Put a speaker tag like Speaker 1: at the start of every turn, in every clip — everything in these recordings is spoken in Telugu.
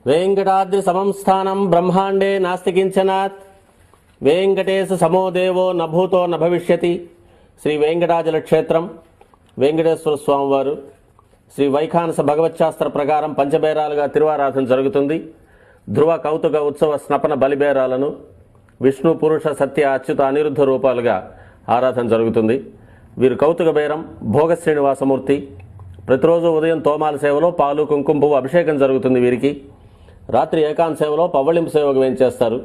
Speaker 1: వెంకటాద్రి సమంస్థానం బ్రహ్మాండే నాస్తి కించనాత్ వెంకటేశ సమో దేవో నభూతో నభవిష్యతి. శ్రీ వెంకటాచల క్షేత్రం వెంకటేశ్వర స్వామివారు శ్రీ వైఖానస భగవచ్శాస్త్ర ప్రకారం పంచబేరాలుగా తిరువారాధన జరుగుతుంది. ధ్రువ కౌతుక ఉత్సవ స్నపన బలిబేరాలను విష్ణు పురుష సత్య అచ్యుత అనిరుద్ధ రూపాలుగా ఆరాధన జరుగుతుంది. వీరు కౌతుక బేరం భోగ శ్రీనివాసమూర్తి. ప్రతిరోజు ఉదయం తోమాల సేవలో పాలు కుంకుమ పువ్వు అభిషేకం జరుగుతుంది. వీరికి రాత్రి ఏకాంత సేవలో పవ్వళింపు సేవకు వేయించేస్తారు.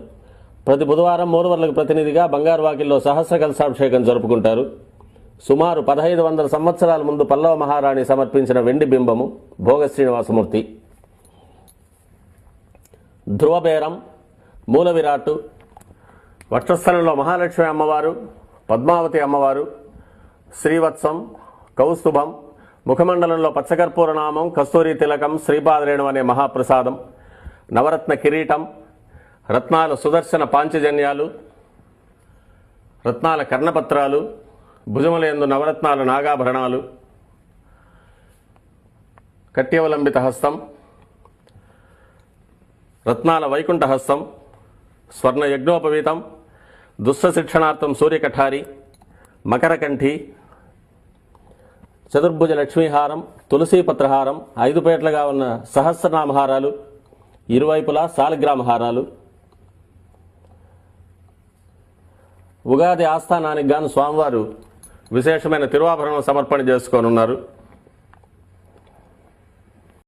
Speaker 1: ప్రతి బుధవారం మూలవర్లకు ప్రతినిధిగా బంగారు వాకిల్లో సహస్ర కలశాభిషేకం జరుపుకుంటారు. సుమారు 1500 సంవత్సరాల ముందు పల్లవ మహారాణి సమర్పించిన వెండి బింబము భోగ శ్రీనివాసమూర్తి. ధ్రువబేరం మూల విరాట్టు వక్షస్థలంలో మహాలక్ష్మి అమ్మవారు, పద్మావతి అమ్మవారు, శ్రీవత్సం, కౌస్తుభం, ముఖమండలంలో పచ్చకర్పూర నామం, కస్తూరి తిలకం, శ్రీపాదరేణం అనే మహాప్రసాదం, నవరత్న కిరీటం, రత్నాల సుదర్శన పాంచజన్యాలు, రత్నాల కర్ణపత్రాలు, భుజములందు నవరత్నాల నాగాభరణాలు, కట్యవలంబిత హస్తం, రత్నాల వైకుంఠ హస్తం, స్వర్ణ యజ్ఞోపవీతం, దుష్ట శిక్షణార్థం సూర్యకఠారి, మకరకంఠి, చతుర్భుజ లక్ష్మీహారం, తులసీపత్రహారం, 5 పేట్లుగా ఉన్న సహస్రనామహారాలు, ఇరువైపులా సాలగ్రామహారాలు. ఉగాది ఆస్థానానికి గాను స్వామివారు విశేషమైన తిరువాభరణం సమర్పణ చేసుకోనున్నారు.